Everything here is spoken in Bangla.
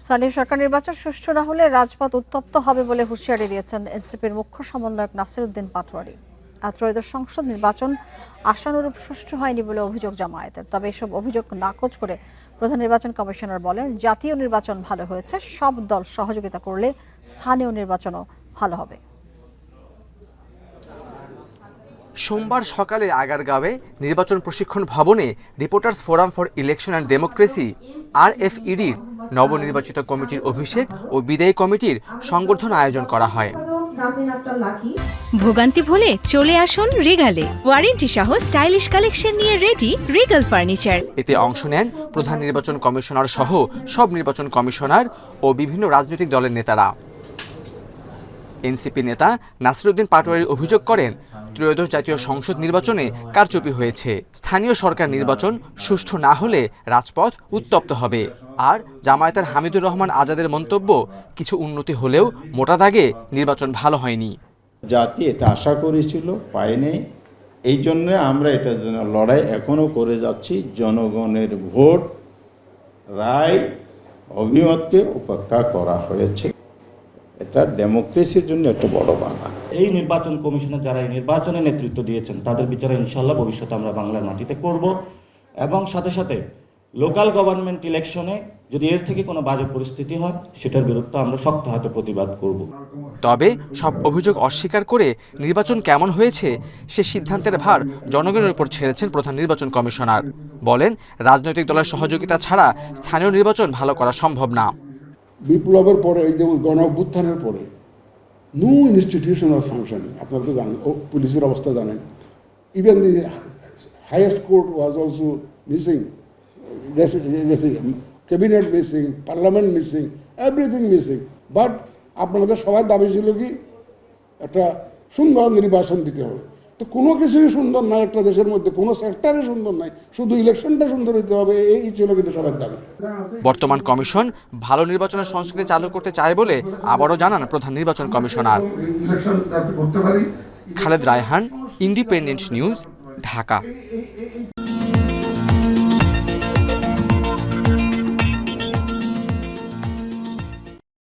স্থানীয় সরকার নির্বাচন সুষ্ঠু না হলে রাজপথ উত্তপ্ত হবে বলে হুঁশিয়ারি দিয়েছেন এনসিপির মুখ্য সমন্বয়ক নাসিরউদ্দিন পাটোয়ারি। ত্রয়োদশ সংসদ নির্বাচন আশানুরূপ সুষ্ঠু হয়নি বলে অভিযোগ জামায়াতের। তবে এসব অভিযোগ নাকচ করে প্রধান নির্বাচন কমিশনার বলেন, জাতীয় নির্বাচন ভালো হয়েছে, সব দল সহযোগিতা করলে স্থানীয় নির্বাচনও ভালো হবে। সোমবার সকালে আগারগাঁওয়ে নির্বাচন প্রশিক্ষণ ভবনে reporters forum for election and democracy RFEDর নবনির্বাচিত কমিটির অভিষেক ও বিদায়ী কমিটির সংবর্ধনা আয়োজন করা হয়। ভোগান্তি ভুলে চলে আসুন রিগালে, ওয়ারেন্টি সহ স্টাইলিশ কালেকশন নিয়ে রেডি রিগাল ফার্নিচার। এতে অংশ নেন প্রধান নির্বাচন কমিশনার সহ সব নির্বাচন কমিশনার ও বিভিন্ন রাজনৈতিক দলের নেতারা। এনসিপি নেতা নাসিরউদ্দিন পাটোয়ারি অভিযোগ করেন, ত্রয়োদশ জাতীয় সংসদ নির্বাচনে কারচুপি হয়েছে। স্থানীয় সরকার নির্বাচন সুষ্ঠু না হলে রাজপথ উত্তপ্ত হবে। আর জামায়াতের হামিদুর রহমান আজাদের মন্তব্য, কিছু উন্নতি হলেও মোটা দাগে নির্বাচন ভালো হয়নি। জাতি এটা আশা করেছিল, পায়নি। এই জন্য আমরা এটার জন্য লড়াই এখনও করে যাচ্ছি। জনগণের ভোট, রায়, অভিমতকে উপেক্ষা করা হয়েছে। এটা ডেমোক্রেসির জন্য একটা বড় বাধা। এই নির্বাচন কমিশনে যারা এই নির্বাচনে নেতৃত্ব দিয়েছেন তাদের বিচারে ইনশাল্লাহ ভবিষ্যতে আমরা বাংলার মাটিতে করব। এবং সাথে সাথে লোকাল গভর্নমেন্ট ইলেকশনে যদি এর থেকে কোনো বাজে পরিস্থিতি হয় সেটার বিরুদ্ধে আমরা শক্ত হাতে প্রতিবাদ করব। তবে সব অভিযোগ অস্বীকার করে নির্বাচন কেমন হয়েছে সে সিদ্ধান্তের ভার জনগণের উপর ছেড়েছেন প্রধান নির্বাচন কমিশনার। বলেন, রাজনৈতিক দলের সহযোগিতা ছাড়া স্থানীয় নির্বাচন ভালো করা সম্ভব না। বিপ্লবের পরে, এই যে গণ অভ্যুত্থানের পরে নো ইনস্টিটিউশন অফ ফাংশনিং, আপনারা তো জানেন, পুলিশের অবস্থা জানেন। Even the highest court was also missing, cabinet missing, parliament missing, everything missing. But আপনাদের সবাই দাবি ছিল কি একটা সুন্দর নির্বাচন দিতে হবে। তো কোনো কিছুই সুন্দর নাই একটা দেশের মধ্যে, কোনো সেক্টরে সুন্দর নাই, শুধু ইলেকশনটা সুন্দর হতে হবে, এই ছিল কিন্তু সবার দাবি। বর্তমান কমিশন ভালো নির্বাচনের সংস্কৃতি চালু করতে চায় বলে আবারও জানান প্রধান নির্বাচন commissioner. Khaled Raihan, independent news, Dhaka.